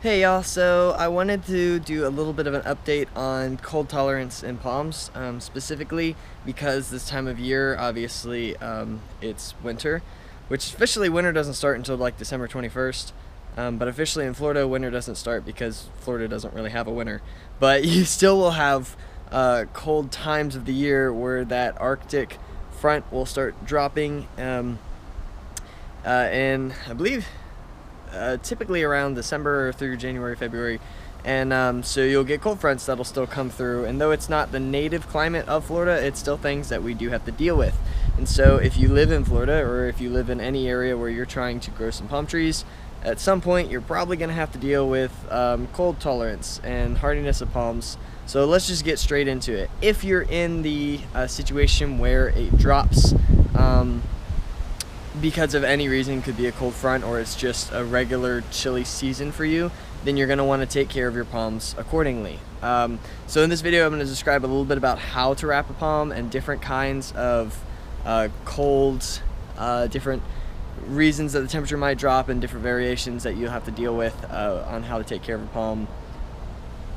Hey y'all, so I wanted to do a little bit of an update on cold tolerance in palms, specifically because this time of year, obviously, it's winter, which officially winter doesn't start until like December 21st, but officially in Florida, winter doesn't start because Florida doesn't really have a winter. But you still will have cold times of the year where that Arctic front will start dropping, and I believe typically around December through January, February, and so you'll get cold fronts that'll still come through, and though it's not the native climate of Florida, it's still things that we do have to deal with. And so if you live in Florida, or if you live in any area where you're trying to grow some palm trees, at some point you're probably going to have to deal with cold tolerance and hardiness of palms. So let's just get straight into it. If you're in the situation where it drops because of any reason, could be a cold front or it's just a regular chilly season for you, then you're going to want to take care of your palms accordingly. So in this video I'm going to describe a little bit about how to wrap a palm and different kinds of colds, different reasons that the temperature might drop, and different variations that you'll have to deal with on how to take care of a palm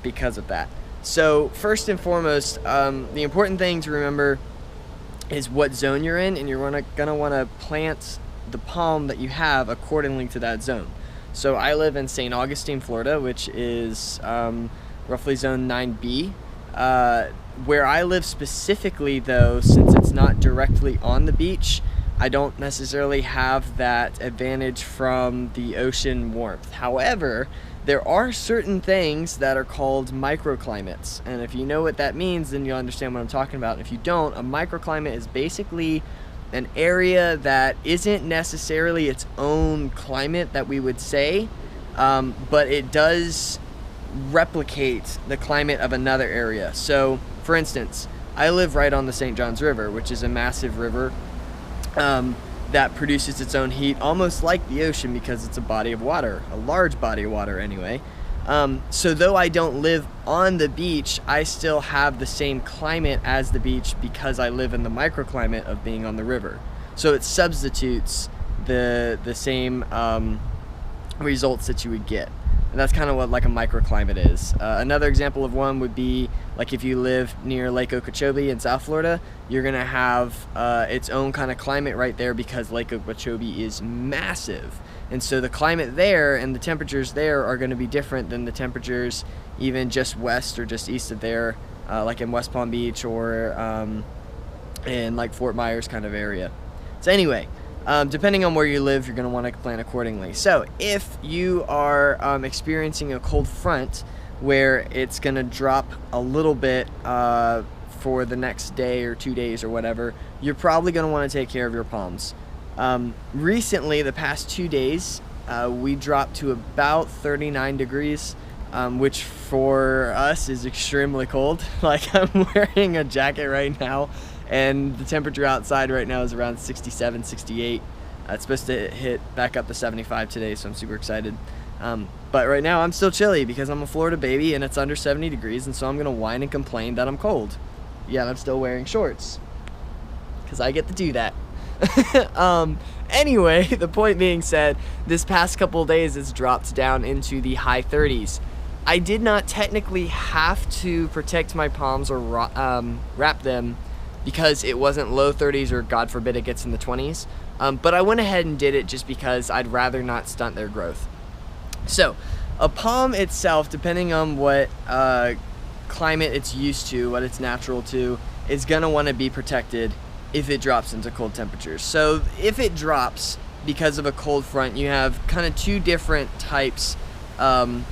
because of that. So first and foremost, the important thing to remember is what zone you're in, and you're gonna want to plant the palm that you have accordingly to that zone. So I live in St. Augustine, Florida, which is roughly zone 9B. Where I live specifically, though, since it's not directly on the beach, I don't necessarily have that advantage from the ocean warmth. However, there are certain things that are called microclimates, and if you know what that means, then you'll understand what I'm talking about. If you don't, a microclimate is basically an area that isn't necessarily its own climate that we would say, but it does replicate the climate of another area. So, for instance, I live right on the St. Johns River, which is a massive river that produces its own heat, almost like the ocean, because it's a body of water, a large body of water anyway. So though I don't live on the beach, I still have the same climate as the beach because I live in the microclimate of being on the river. So it substitutes the same results that you would get. And that's kind of what like a microclimate is. Another example of one would be like if you live near Lake Okeechobee in South Florida, you're gonna have its own kind of climate right there because Lake Okeechobee is massive. And so the climate there and the temperatures there are gonna be different than the temperatures even just west or just east of there, like in West Palm Beach or in like Fort Myers kind of area. So anyway, depending on where you live, you're going to want to plan accordingly. So if you are experiencing a cold front where it's going to drop a little bit for the next day or 2 days or whatever, you're probably going to want to take care of your palms. Recently, the past 2 days, we dropped to about 39 degrees, which for us is extremely cold. Like, I'm wearing a jacket right now, and the temperature outside right now is around 67, 68. It's supposed to hit back up to 75 today, so I'm super excited. But right now I'm still chilly because I'm a Florida baby and it's under 70 degrees, and so I'm gonna whine and complain that I'm cold. Yeah, and I'm still wearing shorts because I get to do that. Anyway, the point being said, this past couple of days it's dropped down into the high 30s. I did not technically have to protect my palms or wrap them because it wasn't low 30s or God forbid it gets in the 20s. But I went ahead and did it just because I'd rather not stunt their growth. So a palm itself, depending on what climate it's used to, what it's natural to, is gonna wanna be protected if it drops into cold temperatures. So if it drops because of a cold front, you have kind of two different types of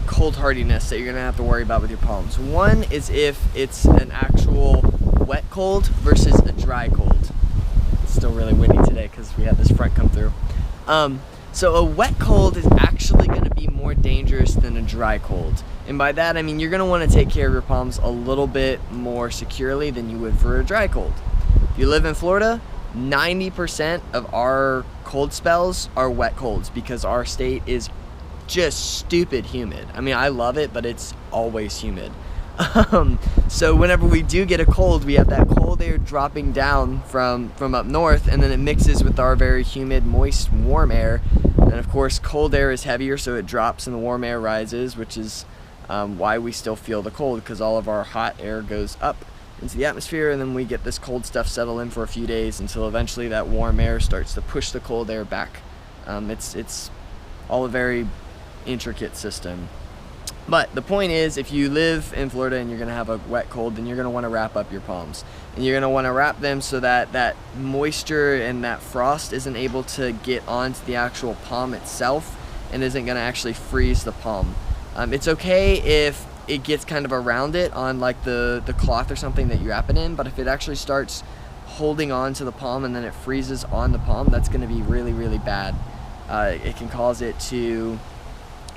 cold hardiness that you're gonna have to worry about with your palms. One is if it's an actual wet cold versus a dry cold. It's still really windy today because we had this front come through. So a wet cold is actually gonna be more dangerous than a dry cold. And by that I mean you're gonna wanna take care of your palms a little bit more securely than you would for a dry cold. If you live in Florida, 90% of our cold spells are wet colds because our state is just stupid humid. I mean, I love it, but it's always humid. So whenever we do get a cold, we have that cold air dropping down from up north, and then it mixes with our very humid, moist, warm air, And of course, cold air is heavier, so it drops and the warm air rises, which is why we still feel the cold, because all of our hot air goes up into the atmosphere, and then we get this cold stuff settle in for a few days until eventually that warm air starts to push the cold air back. It's all a very intricate system. But the point is, if you live in Florida and you're going to have a wet cold, then you're going to want to wrap up your palms. And you're going to want to wrap them so that that moisture and that frost isn't able to get onto the actual palm itself and isn't going to actually freeze the palm. It's okay if it gets kind of around it on like the cloth or something that you wrap it in, but if it actually starts holding on to the palm and then it freezes on the palm, that's going to be really, really bad. It can cause it to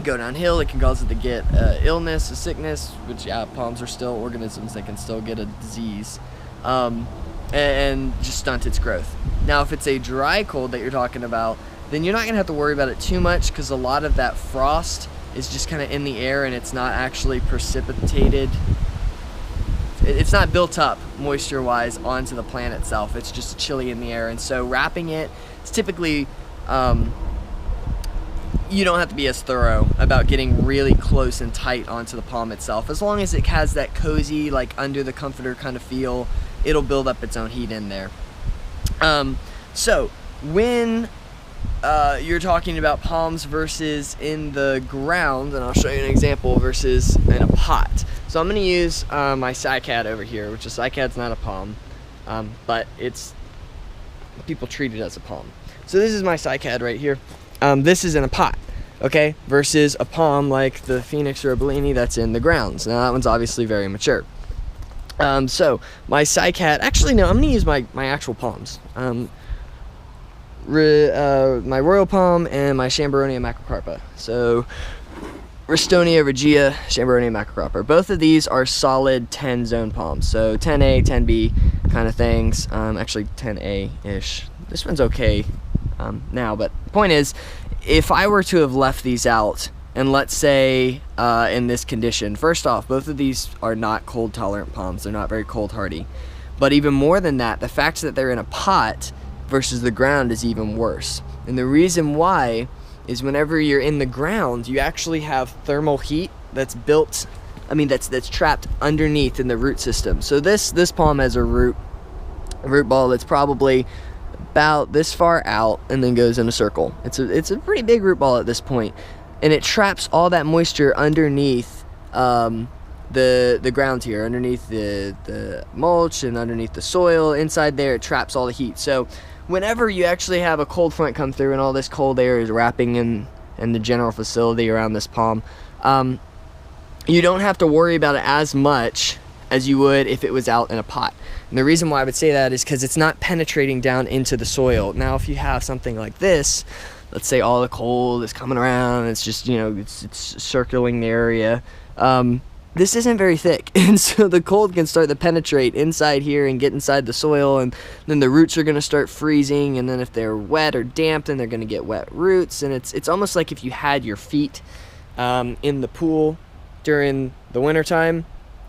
go downhill. It can cause it to get illness, a sickness, which palms are still organisms. They can still get a disease, and just stunt its growth. Now, if it's a dry cold that you're talking about, then you're not gonna have to worry about it too much, because a lot of that frost is just kind of in the air and it's not actually precipitated. It's not built up moisture-wise onto the plant itself. It's just chilly in the air, and so wrapping it is typically you don't have to be as thorough about getting really close and tight onto the palm itself. As long as it has that cozy, like under the comforter kind of feel, it'll build up its own heat in there. So when you're talking about palms versus in the ground, and I'll show you an example, versus in a pot. So I'm going to use my cycad over here, which is cycad's not a palm, but people treat it as a palm. So this is my cycad right here. This is in a pot, okay, versus a palm like the Phoenix or a Bellini that's in the grounds. Now that one's obviously very mature. So my cycad, actually no, I'm gonna use my actual palms. My royal palm and my Chamberonia macrocarpa. So Restonia regia, Chamberonia macrocarpa. Both of these are solid 10 zone palms. So 10A, 10B kind of things. Actually 10A-ish. This one's okay now, but the point is, if I were to have left these out, and let's say in this condition, first off, both of these are not cold tolerant palms. They're not very cold hardy. But even more than that, the fact that they're in a pot versus the ground is even worse. And the reason why is whenever you're in the ground, you actually have thermal heat that's built, that's trapped underneath in the root system. So this palm has a root ball that's probably about this far out and then goes in a circle. It's a pretty big root ball at this point, and it traps all that moisture underneath the ground here, underneath the mulch and underneath the soil. Inside there, it traps all the heat. So whenever you actually have a cold front come through and all this cold air is wrapping in the general facility around this palm, you don't have to worry about it as much as you would if it was out in a pot. And the reason why I would say that is because it's not penetrating down into the soil. Now, if you have something like this, let's say all the cold is coming around, it's just, it's circling the area, this isn't very thick, and so the cold can start to penetrate inside here and get inside the soil, and then the roots are going to start freezing, and then if they're wet or damp, then they're going to get wet roots. And it's almost like if you had your feet in the pool during the wintertime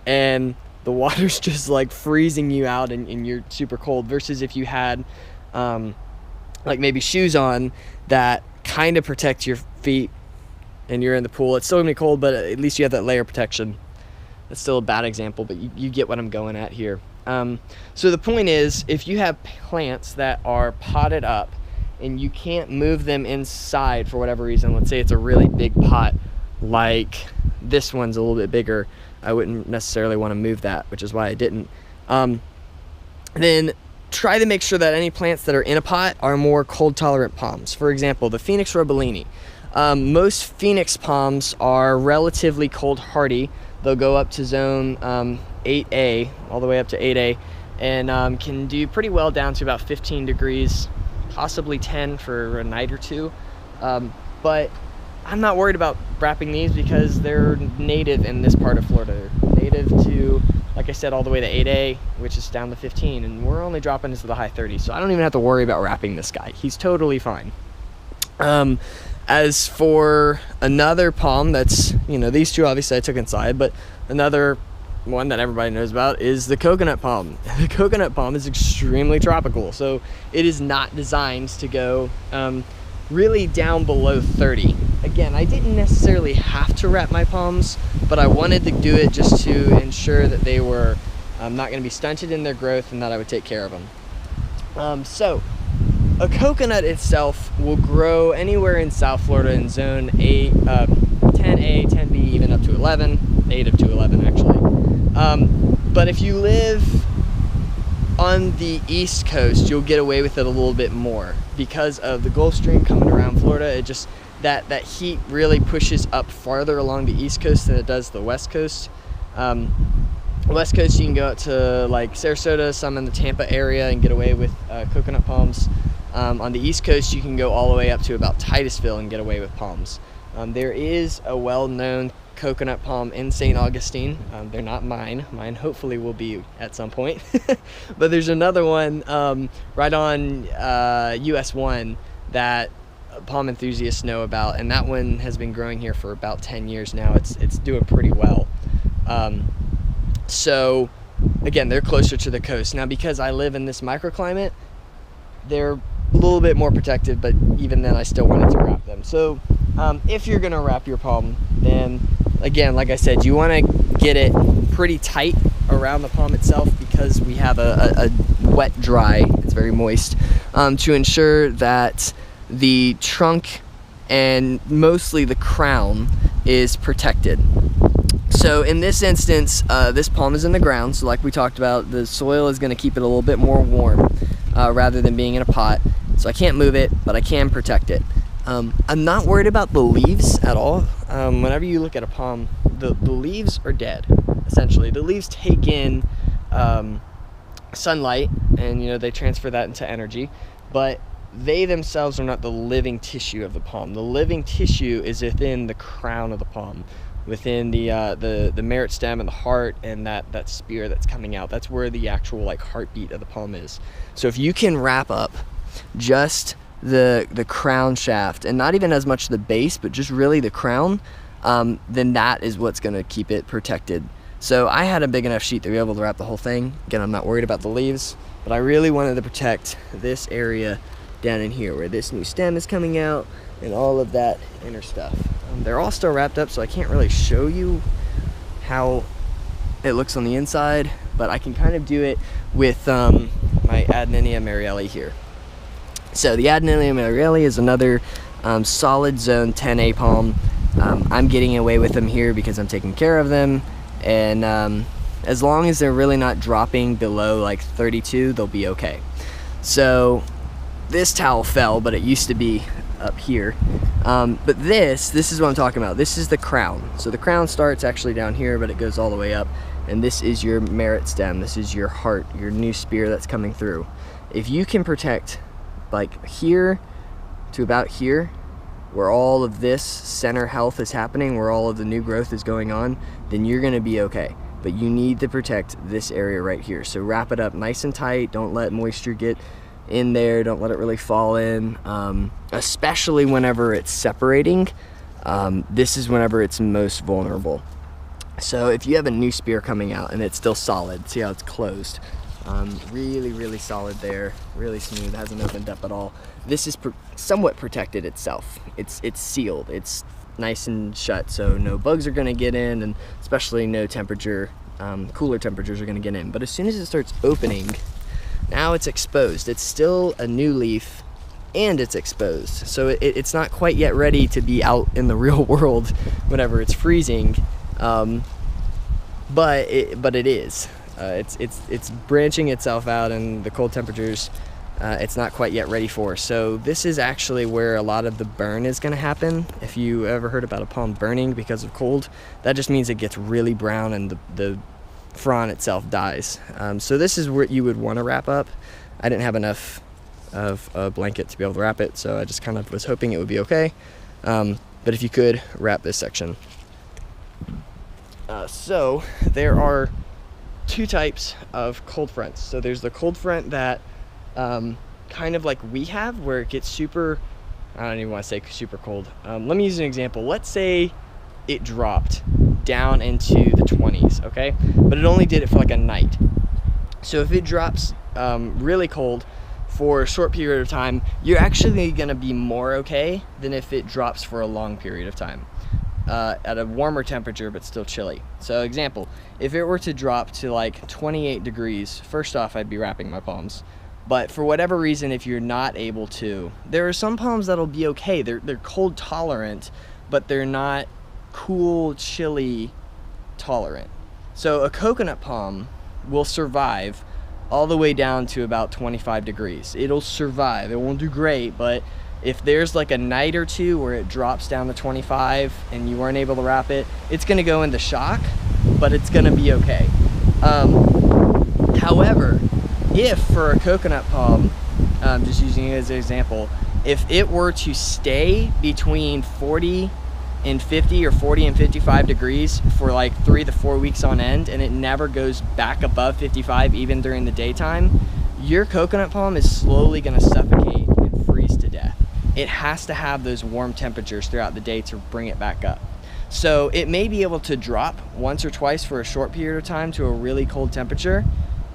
and the water's just like freezing you out and you're super cold, versus if you had like maybe shoes on that kind of protect your feet and you're in the pool. It's still gonna be cold, but at least you have that layer protection. That's still a bad example, but you get what I'm going at here. So the point is, if you have plants that are potted up and you can't move them inside for whatever reason, let's say it's a really big pot, like this one's a little bit bigger, I wouldn't necessarily want to move that, which is why I didn't. Then try to make sure that any plants that are in a pot are more cold tolerant palms. For example, the Phoenix or Bellini. Most Phoenix palms are relatively cold hardy. They'll go up to zone 8A, all the way up to 8A, and can do pretty well down to about 15 degrees, possibly 10 for a night or two. But I'm not worried about wrapping these because they're native in this part of Florida. They're native to, like I said, all the way to 8A, which is down to 15, and we're only dropping into the high 30s, so I don't even have to worry about wrapping this guy. He's totally fine. As for another palm that's, these two obviously I took inside, but another one that everybody knows about is the coconut palm. The coconut palm is extremely tropical, so it is not designed to go really down below 30. Again, I didn't necessarily have to wrap my palms, but I wanted to do it just to ensure that they were not going to be stunted in their growth and that I would take care of them. So a coconut itself will grow anywhere in South Florida in zone 8, 10A, 10B, even up to 11, 8 up to 11 actually. But if you live on the East Coast, you'll get away with it a little bit more because of the Gulf Stream coming around Florida. It just, that heat really pushes up farther along the East Coast than it does the West Coast. West Coast, you can go out to like Sarasota, some in the Tampa area, and get away with coconut palms. On the East Coast, you can go all the way up to about Titusville and get away with palms. There is a well-known coconut palm in St. Augustine. They're not mine. Mine hopefully will be at some point. But there's another one right on US 1 that palm enthusiasts know about, and that one has been growing here for about 10 years now. It's doing pretty well. So again, they're closer to the coast. Now, because I live in this microclimate, they're a little bit more protected, but even then I still wanted to wrap them. So if you're gonna wrap your palm, then again, like I said, you want to get it pretty tight around the palm itself, because we have a wet dry, it's very moist, to ensure that the trunk and mostly the crown is protected. So in this instance, this palm is in the ground, so like we talked about, the soil is going to keep it a little bit more warm rather than being in a pot. So I can't move it, but I can protect it. I'm not worried about the leaves at all. Whenever you look at a palm, the leaves are dead, essentially. The leaves take in sunlight, and they transfer that into energy, but they themselves are not the living tissue of the palm. The living tissue is within the crown of the palm, within the merit stem and the heart and that spear that's coming out. That's where the actual like heartbeat of the palm is. So if you can wrap up just the crown shaft, and not even as much the base, but just really the crown, then that is what's going to keep it protected. So I had a big enough sheet to be able to wrap the whole thing. Again, I'm not worried about the leaves, but I really wanted to protect this area down in here where this new stem is coming out and all of that inner stuff. They're all still wrapped up, so I can't really show you how it looks on the inside, but I can kind of do it with my Adeninia marielli here. So the Adeninia marielli is another solid zone 10A palm. I'm getting away with them here because I'm taking care of them, and as long as they're really not dropping below like 32, they'll be okay. So this towel fell, but it used to be up here. But this is what I'm talking about. This is the crown. So the crown starts actually down here, but it goes all the way up. And this is your merit stem. This is your heart, your new spear that's coming through. If you can protect like here to about here, where all of this center health is happening, where all of the new growth is going on, then you're gonna be okay. But you need to protect this area right here. So wrap it up nice and tight. Don't let moisture get in there, don't let it really fall in, especially whenever it's separating. This is whenever it's most vulnerable. So if you have a new spear coming out and it's still solid, see how it's closed, really solid there, really smooth, hasn't opened up at all. This is somewhat protected itself. It's sealed, it's nice and shut, so no bugs are going to get in, and especially no temperature, cooler temperatures are going to get in. But as soon as it starts opening, now it's exposed. It's still a new leaf, and it's exposed. So it's not quite yet ready to be out in the real world whenever it's freezing, but it is. It's branching itself out in the cold temperatures. It's not quite yet ready for. So this is actually where a lot of the burn is going to happen. If you ever heard about a palm burning because of cold, that just means it gets really brown and the frond itself dies. So this is where you would want to wrap up. I didn't have enough of a blanket to be able to wrap it, so I just kind of was hoping it would be okay. But if you could, wrap this section. So there are two types of cold fronts. So there's the cold front that kind of like we have, where it gets super, I don't even want to say super cold. Let me use an example. Let's say it dropped down into the 20s, okay? But it only did it for like a night. So if it drops really cold for a short period of time, you're actually going to be more okay than if it drops for a long period of time at a warmer temperature but still chilly. So example, if it were to drop to like 28 degrees, first off, I'd be wrapping my palms. But for whatever reason, if you're not able to, there are some palms that'll be okay. They're cold tolerant, but they're not cool, chilly tolerant. So a coconut palm will survive all the way down to about 25 degrees. It'll survive. It won't do great, but if there's like a night or two where it drops down to 25 and you weren't able to wrap it, it's gonna go into shock, but it's gonna be okay. However, if for a coconut palm, just using it as an example, if it were to stay between 40 and 50 or 40 and 55 degrees for like 3 to 4 weeks on end, and it never goes back above 55 even during the daytime, your coconut palm is slowly going to suffocate and freeze to death. It has to have those warm temperatures throughout the day to bring it back up. So it may be able to drop once or twice for a short period of time to a really cold temperature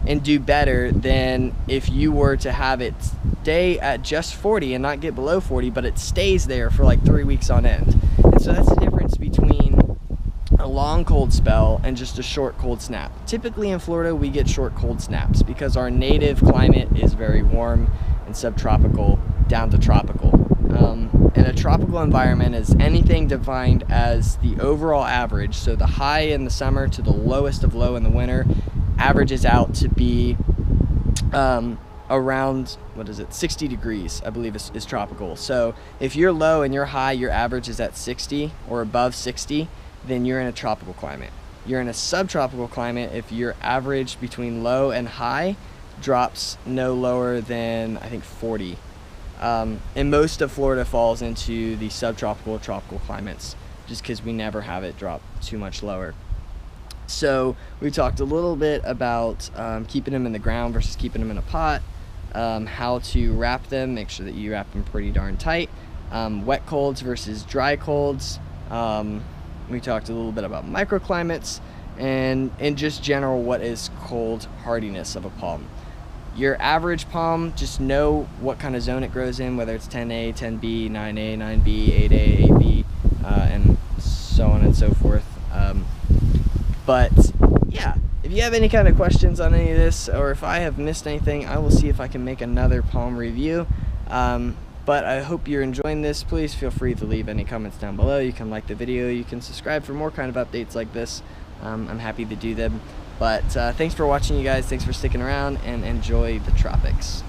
and do better than if you were to have it stay at just 40 and not get below 40, but it stays there for like 3 weeks on end. And so that's the difference between a long cold spell and just a short cold snap. Typically in Florida, we get short cold snaps because our native climate is very warm and subtropical down to tropical. And a tropical environment is anything defined as the overall average. So the high in the summer to the lowest of low in the winter averages out to be around, 60 degrees, I believe is tropical. So if you're low and you're high, your average is at 60 or above 60, then you're in a tropical climate. You're in a subtropical climate if your average between low and high drops no lower than, I think, 40. And most of Florida falls into the subtropical or tropical climates just because we never have it drop too much lower. So we talked a little bit about keeping them in the ground versus keeping them in a pot, how to wrap them, make sure that you wrap them pretty darn tight, wet colds versus dry colds. We talked a little bit about microclimates and just general what is cold hardiness of a palm. Your average palm, just know what kind of zone it grows in, whether it's 10A, 10B, 9A, 9B, 8A, 8B, and so on and so forth. But yeah, if you have any kind of questions on any of this, or if I have missed anything, I will see if I can make another palm review. But I hope you're enjoying this. Please feel free to leave any comments down below. You can like the video, you can subscribe for more kind of updates like this. I'm happy to do them. But thanks for watching, you guys. Thanks for sticking around, and enjoy the tropics.